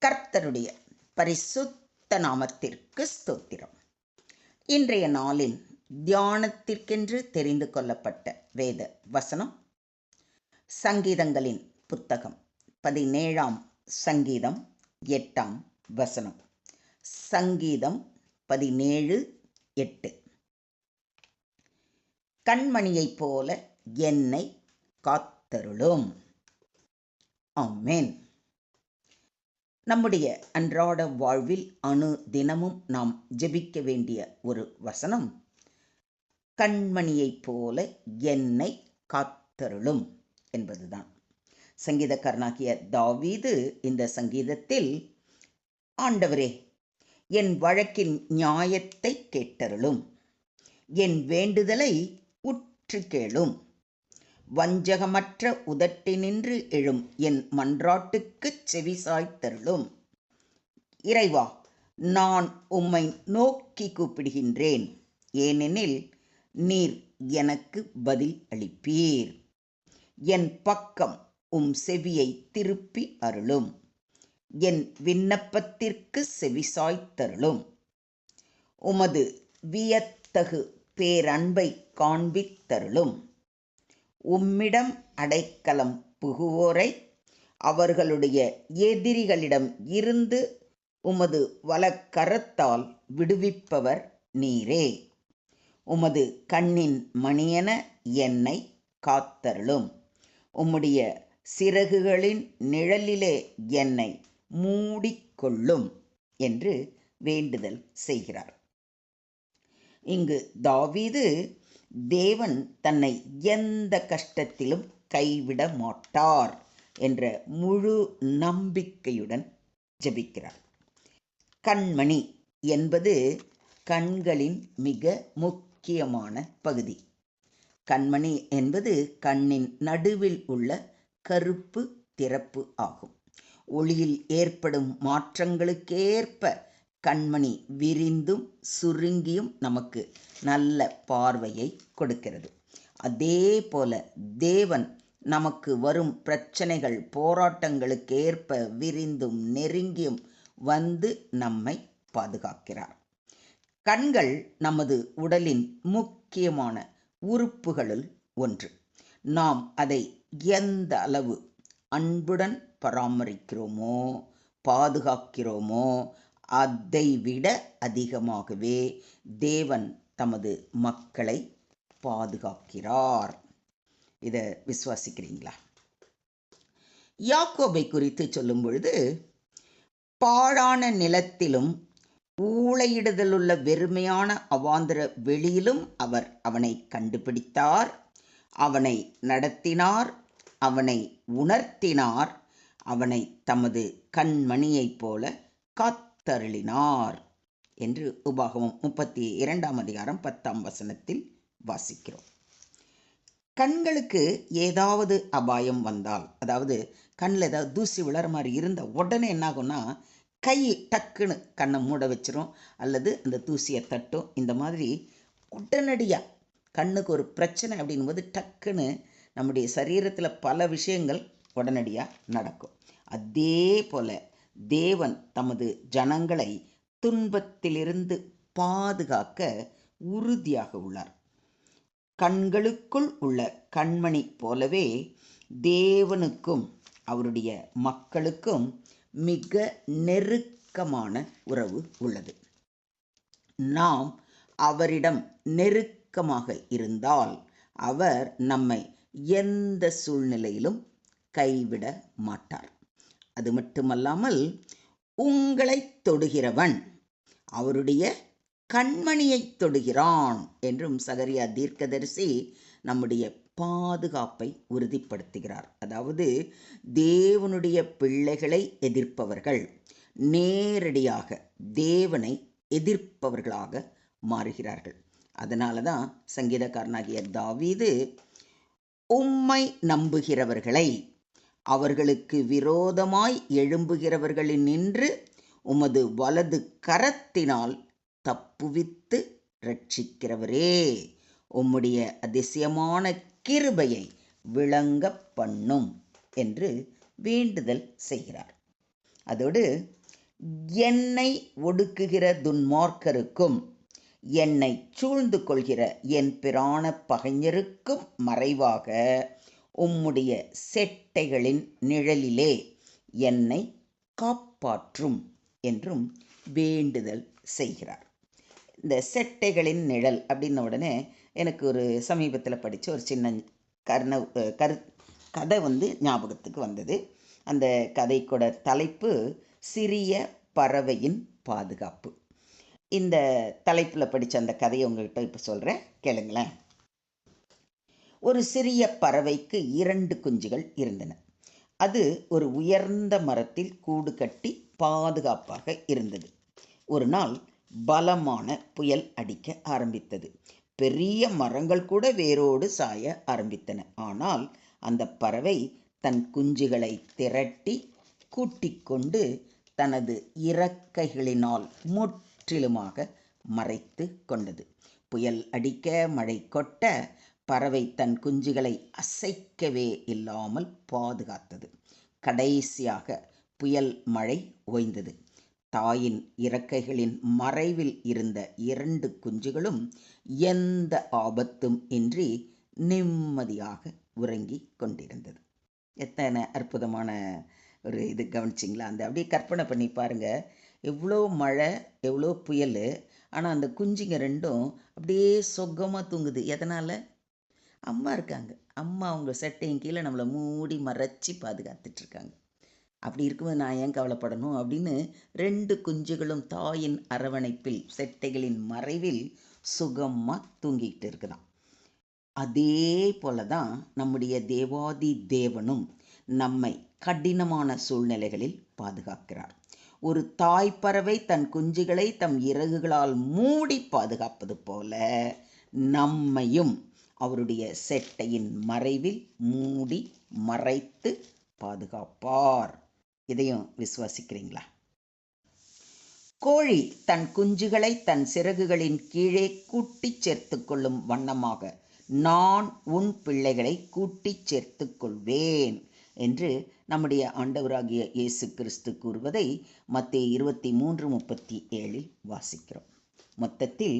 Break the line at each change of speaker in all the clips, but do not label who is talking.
கர்த்தருடைய பரிசுத்த நாமத்திற்கு ஸ்தோத்திரம். இன்றைய நாளின் தியானத்திற்கென்று தெரிந்து கொள்ளப்பட்ட வேத வசனம் சங்கீதங்களின் புத்தகம் 17ஆம் சங்கீதம் 8ஆம் வசனம். சங்கீதம் 17:8. கண்மணியைப் போல என்னை காத்தருளும். ஆமென். நம்முடைய அன்றாட வாழ்வில் தினமும் நாம் ஜெபிக்க வேண்டிய ஒரு வசனம், கண்மணியைப் போல என்னை காத்தருளும் என்பதுதான். சங்கீதக்காரனாகிய தாவீது இந்த சங்கீதத்தில், ஆண்டவரே, என் வழக்கின் நியாயத்தை கேட்டருளும், என் வேண்டுதலை உற்று கேளும், வஞ்சகமற்ற உதட்டினின்று எழும் என் மன்றாட்டுக்குச் செவிசாய்த்தருளும். இறைவா, நான் உம்மை நோக்கி கூப்பிடுகின்றேன், ஏனெனில் நீர் எனக்கு பதில் அளிப்பீர். என் பக்கம் உம் செவியை திருப்பி அருளும், என் விண்ணப்பத்திற்கு செவிசாய்த்தருளும். உமது வியத்தகு பேரன்பை காண்பித்தருளும். உம்மிடம் அடைக்கலம் புகுவோரை அவர்களுடைய எதிரிகளிடம் இருந்து உமது வலக்கரத்தால் விடுவிப்பவர் நீரே. உமது கண்ணின் மணியென என்னை காத்தருளும், உம்முடைய சிறகுகளின் நிழலிலே என்னை மூடிக்கொள்ளும் என்று வேண்டுதல் செய்கிறார். இங்கு தாவீது தேவன் தன்னை எந்த கஷ்டத்திலும் கைவிட மாட்டார் என்ற முழு நம்பிக்கையுடன் ஜெபிக்கிறார். கண்மணி என்பது கண்களின் மிக முக்கியமான பகுதி. கண்மணி என்பது கண்ணின் நடுவில் உள்ள கருப்பு திறப்பு ஆகும். ஒளியில் ஏற்படும் மாற்றங்களுக்கேற்ப கண்மணி விரிந்தும் சுருங்கியும் நமக்கு நல்ல பார்வையை கொடுக்கிறது. அதே போல தேவன் நமக்கு வரும் பிரச்சனைகள், போராட்டங்களுக்கு ஏற்ப விரிந்தும் நெருங்கியும் வந்து நம்மை பாதுகாக்கிறார். கண்கள் நமது உடலின் முக்கியமான உறுப்புகளுள் ஒன்று. நாம் அதை எந்த அளவு அன்புடன் பராமரிக்கிறோமோ, பாதுகாக்கிறோமோ, அதைவிட அதிகமாகவே தேவன் தமது மக்களை பாதுகாக்கிறார். இதை விசுவாசிக்கிறீங்களா? யாக்கோபை குறித்து சொல்லும் பொழுது, பாழான நிலத்திலும் ஊளையிடுதலுள்ள வெறுமையான அவாந்தர வெளியிலும் அவர் அவனை கண்டுபிடித்தார், அவனை நடத்தினார், அவனை உணர்த்தினார், அவனை தமது கண்மணியைப் போல காத்தருளினார் என்று உபாகமம் 32ஆம் அதிகாரம் 10ஆம் வசனத்தில் வாசிக்கிறோம். கண்களுக்கு ஏதாவது அபாயம் வந்தால், அதாவது கண்ணில் ஏதாவது தூசி விழற மாதிரி இருந்த உடனே என்ன ஆகும்னா, கை டக்குன்னு கண்ணை மூட வச்சிரும், அல்லது அந்த தூசியை தட்டும். இந்த மாதிரி உடனடியாக கண்ணுக்கு ஒரு பிரச்சனை அப்படின்போது டக்குன்னு நம்முடைய சரீரத்தில் பல விஷயங்கள் உடனடியாக நடக்கும். அதே போல தேவன் தமது ஜனங்களை துன்பத்திலிருந்து பாதுகாக்க உறுதியாக உள்ளார். கண்களுக்குள் உள்ள கண்மணி போலவே தேவனுக்கும் அவருடைய மக்களுக்கும் மிக நெருக்கமான உறவு உள்ளது. நாம் அவரிடம் நெருக்கமாக இருந்தால் அவர் நம்மை எந்த சூழ்நிலையிலும் கைவிட மாட்டார். அது மட்டுமல்லாமல், உங்களை தொடுகிறவன் அவருடைய கண்மணியை தொடுகிறான் என்றும் சகரியா தீர்க்கதரிசி நம்முடைய பாதுகாப்பை உறுதிப்படுத்துகிறார். அதாவது தேவனுடைய பிள்ளைகளை எதிர்ப்பவர்கள் நேரடியாக தேவனை எதிர்ப்பவர்களாக மாறுகிறார்கள். அதனால தான் சங்கீதக்காரனாகிய தாவீது, உம்மை நம்புகிறவர்களை அவர்களுக்கு விரோதமாய் எழும்புகிறவர்களினின்று உமது வலது கரத்தினால் தப்புவித்து ரட்சிக்கிறவரே, உம்முடைய அதிசயமான கிருபையை விளங்க பண்ணும் என்று வேண்டுதல் செய்கிறார். அதோடு என்னை ஒடுக்குகிற துன்மார்க்கருக்கும் என்னை சூழ்ந்து கொள்கிற என் பிராண பகைஞருக்கும் மறைவாக உம்முடைய செட்டைகளின் நிழலிலே என்னை காப்பாற்றும் என்றும் வேண்டுதல் செய்கிறார். இந்த செட்டைகளின் நிழல் அப்படின்ன உடனே எனக்கு ஒரு சமீபத்தில் படித்த ஒரு சின்ன கதை ஞாபகத்துக்கு வந்தது. அந்த கதைக்கூட தலைப்பு சிறிய பறவையின் பாதுகாப்பு. இந்த தலைப்பில் படித்த அந்த கதையை உங்கள்கிட்ட இப்போ சொல்கிறேன், கேளுங்களேன். ஒரு சிறிய பறவைக்கு 2 குஞ்சுகள் இருந்தன. அது ஒரு உயர்ந்த மரத்தில் கூடு கட்டி பாதுகாப்பாக இருந்தது. ஒரு நாள் பலமான புயல் அடிக்க ஆரம்பித்தது. பெரிய மரங்கள் கூட வேரோடு சாய ஆரம்பித்தன. ஆனால் அந்த பறவை தன் குஞ்சுகளை திரட்டி கூட்டிக் கொண்டு தனது இறக்கைகளினால் முற்றிலுமாக மறைத்து கொண்டது. புயல் அடிக்க, மழை கொட்ட, பறவை தன் குஞ்சுகளை அசைக்கவே இல்லாமல் பாதுகாத்தது. கடைசியாக புயல் மழை ஓய்ந்தது. தாயின் இறக்கைகளின் மறைவில் இருந்த 2 குஞ்சுகளும் எந்த ஆபத்தும் இன்றி நிம்மதியாக உறங்கிக் கொண்டிருந்தது. எத்தனை அற்புதமான ஒரு இது, கவனிச்சிங்களா? அந்த அப்படியே கற்பனை பண்ணி பாருங்கள். எவ்வளோ மழை, எவ்வளோ புயல், ஆனால் அந்த குஞ்சுங்க 2ம் அப்படியே சொகமாக தூங்குது. எதனால்? அம்மா இருக்காங்க. அம்மா அவங்க செட்டையின் கீழே நம்மளை மூடி மறைச்சி பாதுகாத்துட்ருக்காங்க. அப்படி இருக்கும்போது நான் ஏன் கவலைப்படணும் அப்படின்னு 2 குஞ்சுகளும் தாயின் அரவணைப்பில் செட்டைகளின் மறைவில் சுகமாக தூங்கிக்கிட்டு இருக்குதான். அதே போல தான் நம்முடைய தேவாதி தேவனும் நம்மை கடினமான சூழ்நிலைகளில் பாதுகாக்கிறார். ஒரு தாய் பறவை தன் குஞ்சுகளை தம் இறகுகளால் மூடி பாதுகாப்பது போல நம்மையும் அவருடைய செட்டையின் மறைவில் மூடி மறைத்து பாதுகாப்பார். இதையும் விசுவாசிக்கிறீங்களா? கோழி தன் குஞ்சுகளை தன் சிறகுகளின் கீழே கூட்டிச் சேர்த்து கொள்ளும் வண்ணமாக நான் உன் பிள்ளைகளை கூட்டிச் சேர்த்து கொள்வேன் என்று நம்முடைய ஆண்டவராகிய இயேசு கிறிஸ்து கூறுவதை மத்தேயு 23:37 வாசிக்கிறோம். மொத்தத்தில்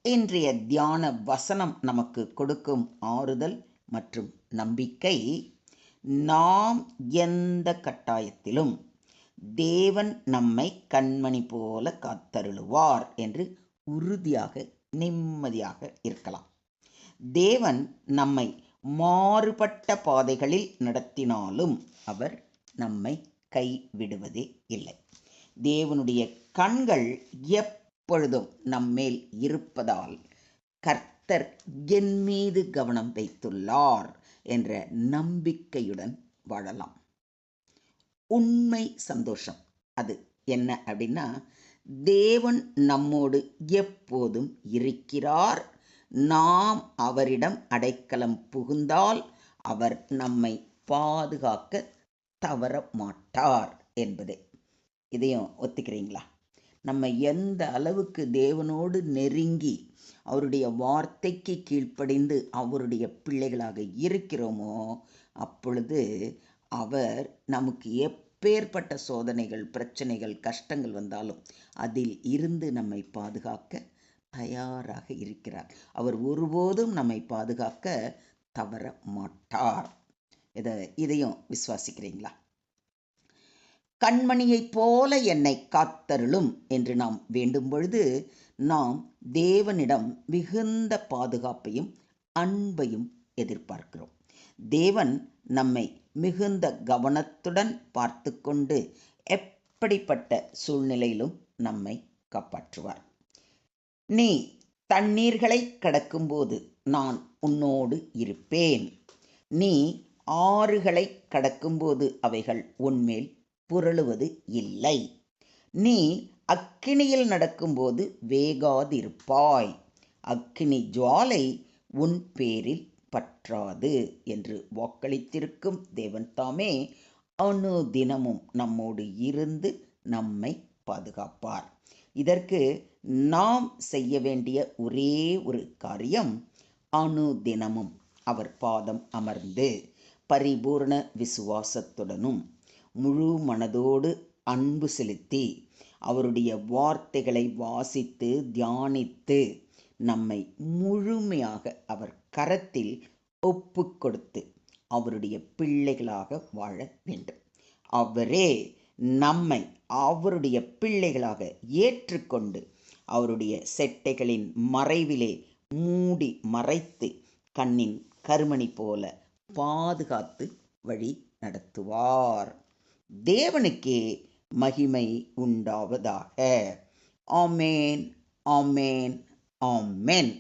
இன்றைய தியான வசனம் நமக்கு கொடுக்கும் ஆறுதல் மற்றும் நம்பிக்கை, நாம் எந்த கட்டாயத்திலும் தேவன் நம்மை கண்மணி போல காத்தருளுவார் என்று உறுதியாக நிம்மதியாக இருக்கலாம். தேவன் நம்மை மாறுபட்ட பாதைகளில் நடத்தினாலும் அவர் நம்மை கைவிடுவதே இல்லை. தேவனுடைய கண்கள் எப்பொழுதும் நம்மேல் இருப்பதால் கர்த்தர் என் மீது கவனம் வைத்துள்ளார் என்ற நம்பிக்கையுடன் வாழலாம். உண்மை சந்தோஷம் அது என்ன அப்படின்னா, தேவன் நம்மோடு எப்போதும் இருக்கிறார். நாம் அவரிடம் அடைக்கலம் புகுந்தால் அவர் நம்மை பாதுகாக்க தவற மாட்டார் என்பதே. இதையும் ஒத்துக்கிறீங்களா? நம்ம எந்த அளவுக்கு தேவனோடு நெருங்கி அவருடைய வார்த்தைக்கு கீழ்ப்படிந்து அவருடைய பிள்ளைகளாக இருக்கிறோமோ, அப்பொழுது அவர் நமக்கு எப்பேற்பட்ட சோதனைகள், பிரச்சனைகள், கஷ்டங்கள் வந்தாலும் அதில் இருந்து நம்மை பாதுகாக்க தயாராக இருக்கிறார். அவர் ஒருபோதும் நம்மை பாதுகாக்க தவற மாட்டார். இதையும் விசுவாசிக்கிறீங்களா? கண்மணியைப் போல என்னை காத்தருளும் என்று நாம் வேண்டும் பொழுது நாம் தேவனிடம் மிகுந்த பாதுகாப்பையும் அன்பையும் எதிர்பார்க்கிறோம். தேவன் நம்மை மிகுந்த கவனத்துடன் பார்த்து கொண்டு எப்படிப்பட்ட சூழ்நிலையிலும் நம்மை காப்பாற்றுவார். நீ தண்ணீர்களை கடக்கும்போது நான் உன்னோடு இருப்பேன். நீ ஆறுகளை கடக்கும்போது அவைகள் உன்மேல் புரளுவது இல்லை. நீ அக்கினியில் நடக்கும்போது வேகாதிருப்பாய். அக்கினி ஜுவாலை உன் பேரில் பற்றாது என்று வாக்களித்திருக்கும் தேவன் தாமே அனுதினமும் நம்மோடு இருந்து நம்மை பாதுகாப்பார். இதற்கு நாம் செய்ய வேண்டிய ஒரே ஒரு காரியம், அனுதினமும் அவர் பாதம் அமர்ந்து பரிபூர்ண விசுவாசத்துடனும் முழு மனதோடு அன்பு செலுத்தி அவருடைய வார்த்தைகளை வாசித்து தியானித்து நம்மை முழுமையாக அவர் கரத்தில் ஒப்பு கொடுத்து அவருடைய பிள்ளைகளாக வாழ வேண்டும். அவரே நம்மை அவருடைய பிள்ளைகளாக ஏற்றுக்கொண்டு அவருடைய செட்டைகளின் மறைவிலே மூடி மறைத்து கண்ணின் கருமணி போல பாதுகாத்து வழி நடத்துவார். தேவனுக்கே மகிமை உண்டாவதாக. ஆமேன், ஆமேன், ஆமேன்.